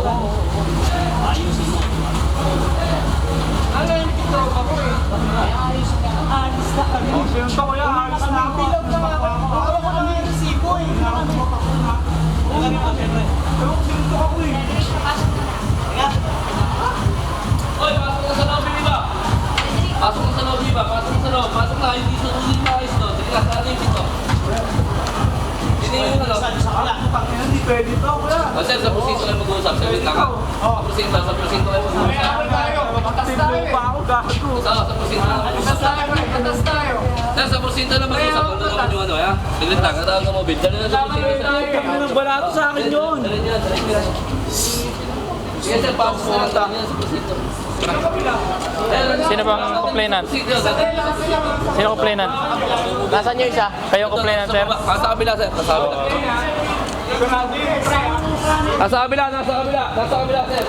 Ayusin mo. Ano yung tropa ko eh? Ayusin ka. Alis na kami. Sinunta ko yan, alis na ako. Bilog na ako. Bawa ko lang yung resibo eh. Hindi na kami. Uwi na kami. Sinunta ako eh. Teka. Oy, pasok ka sa lobby, di ba? Pasok ka sa lobby, ba? Pasok ka sa loob. Pasok ka, hindi susunod na ayos to. Sige ka, saan yung pito? Hindi yung ano? Sa kala. Hindi pwede to, kuya. Sir, sa prosinto kayo mag-uusap. Sir, wait lang ka. Sa prosinto kayo mag-uusap. Matindi pa ako, gago. Sa prosinto lang mag-uusap. Patas tayo. Sir, sa prosinto lang mag-uusap. Kung naman yung ano, ha? Saglit lang, katawag ng mobile. Dali na sa prosinto, sir. Kami ng balato sa akin yun. Dali niya, dali niya. Sige, sir, pasok mo lang tayo sa prosinto. Sino bang complainant? Sino complainant? Nasaan yung isa? Kayo complainant, sir? Nasa kabila, sir. Nasa kabila. Nasa kabila, nasa kabila. Nasa kabila, sir.